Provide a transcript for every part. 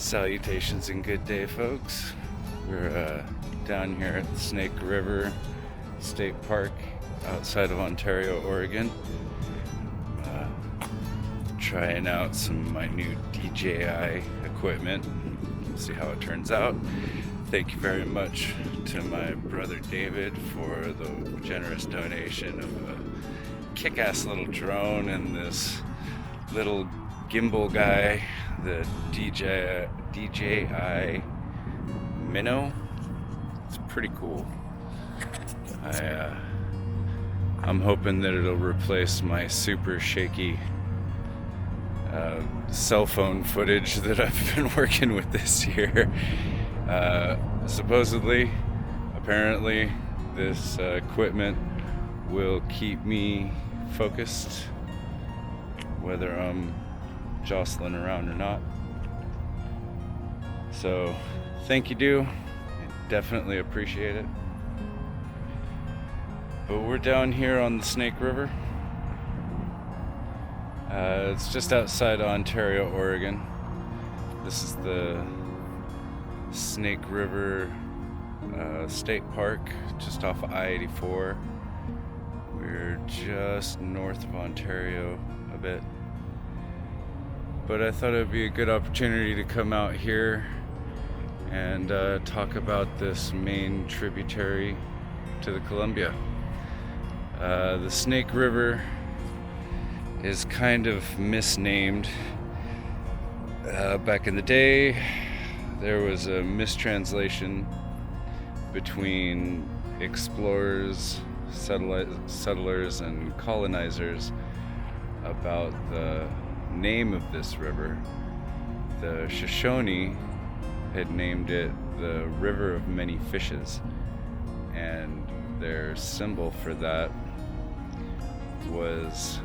Salutations and good day, folks. We're down here at the Snake River State Park outside of Ontario, Oregon. Trying out some of my new DJI equipment. We'll see how it turns out. Thank you very much to my brother David for the generous donation of a kick-ass little drone and this little gimbal guy, the DJI Minnow. It's pretty cool. I'm hoping that it'll replace my super shaky cell phone footage that I've been working with this year. Apparently, this equipment will keep me focused, whether I'm jostling around or not. So, thank you, I definitely appreciate it. But we're down here on the Snake River. It's just outside Ontario, Oregon. This is the Snake River State Park, just off of I-84. We're just north of Ontario a bit. But I thought it would be a good opportunity to come out here and talk about this main tributary to the Columbia. The Snake River is kind of misnamed. Back in the day, there was a mistranslation between explorers, settlers, and colonizers about the name of this river. The Shoshone had named it the River of Many Fishes, and their symbol for that was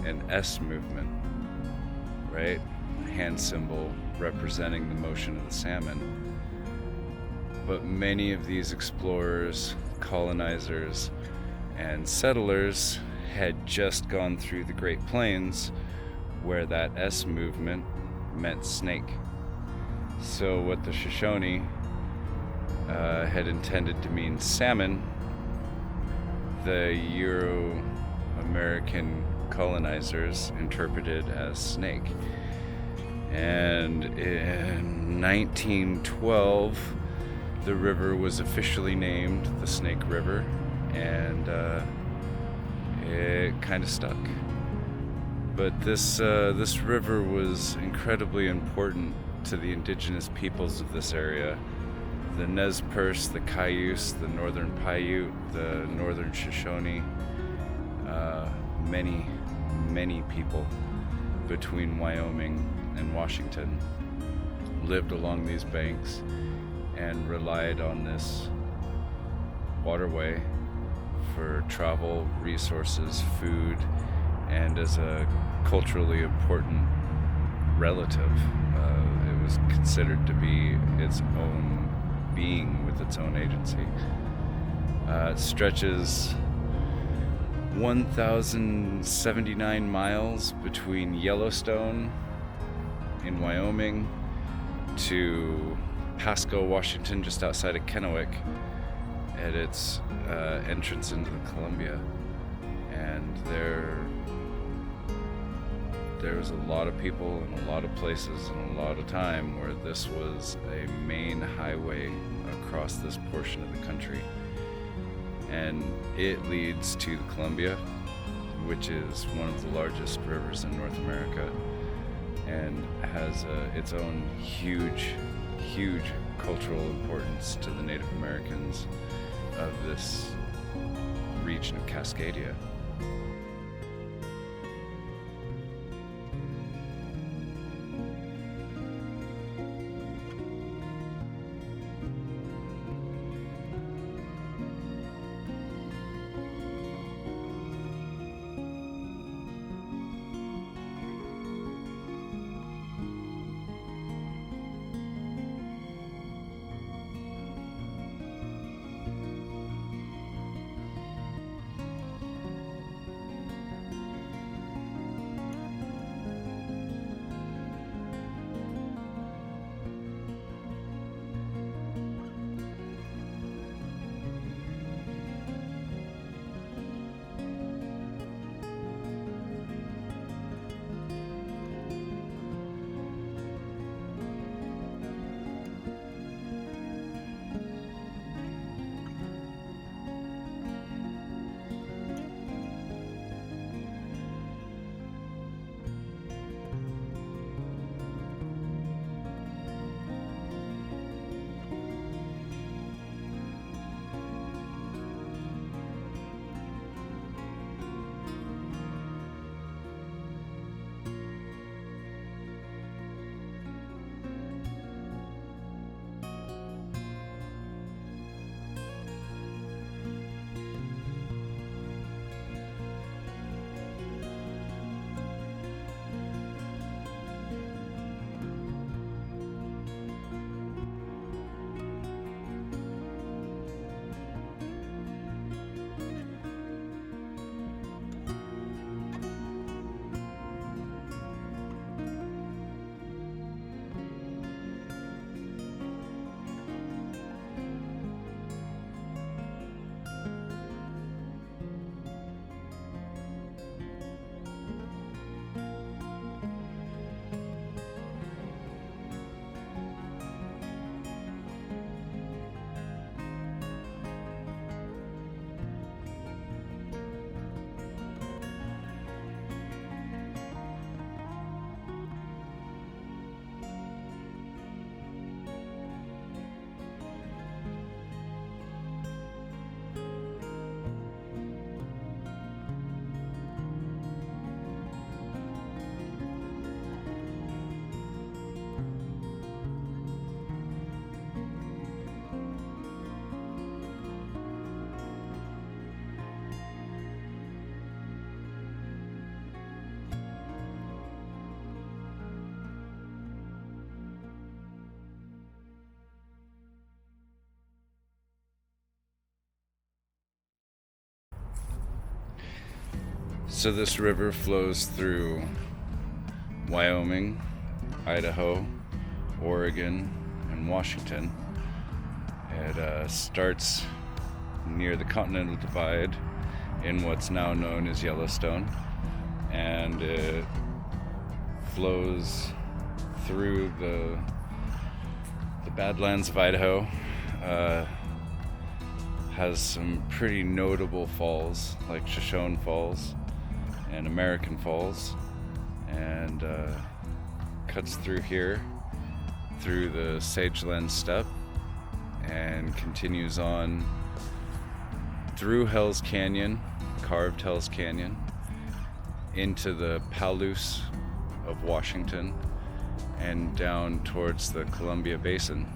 an S movement, right? Hand symbol representing the motion of the salmon. But many of these explorers, colonizers, and settlers had just gone through the Great Plains where that S movement meant snake. So what the Shoshone had intended to mean salmon, the Euro-American colonizers interpreted as snake. And in 1912, the river was officially named the Snake River, and it kind of stuck. But this river was incredibly important to the indigenous peoples of this area. The Nez Perce, the Cayuse, the Northern Paiute, the Northern Shoshone, many people between Wyoming and Washington lived along these banks and relied on this waterway for travel, resources, food, and as a culturally important relative. It was considered to be its own being with its own agency. It stretches 1,079 miles between Yellowstone in Wyoming to Pasco, Washington, just outside of Kennewick, at its entrance into the Columbia. And there was a lot of people and a lot of places and a lot of time where this was a main highway across this portion of the country. And it leads to the Columbia, which is one of the largest rivers in North America, and has its own huge cultural importance to the Native Americans of this region of Cascadia. So this river flows through Wyoming, Idaho, Oregon, and Washington. It starts near the Continental Divide in what's now known as Yellowstone, and it flows through the Badlands of Idaho. Has some pretty notable falls like Shoshone Falls and American Falls, and cuts through here through the Sageland Steppe and continues on through Hell's Canyon, carved Hell's Canyon, into the Palouse of Washington and down towards the Columbia Basin.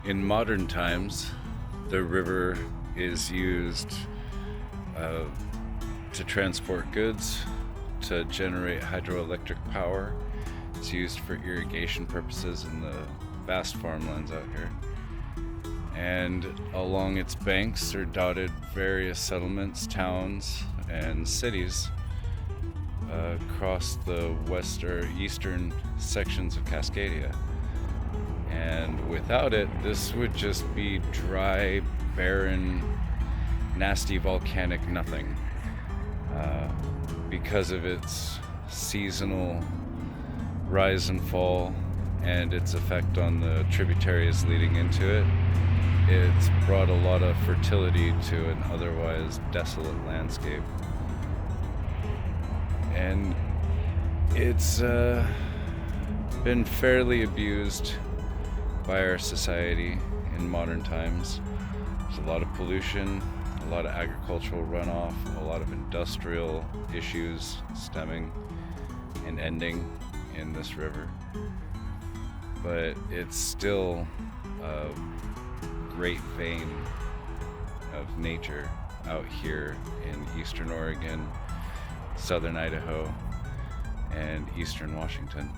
In modern times, the river is used to transport goods, to generate hydroelectric power. It's used for irrigation purposes in the vast farmlands out here. And along its banks are dotted various settlements, towns, and cities across the eastern sections of Cascadia. And without it, this would just be dry, barren, nasty volcanic nothing. Because of its seasonal rise and fall and its effect on the tributaries leading into it, it's brought a lot of fertility to an otherwise desolate landscape. And it's been fairly abused by our society in modern times. There's a lot of pollution, a lot of agricultural runoff, a lot of industrial issues stemming and ending in this river. But it's still a great vein of nature out here in eastern Oregon, southern Idaho, and eastern Washington.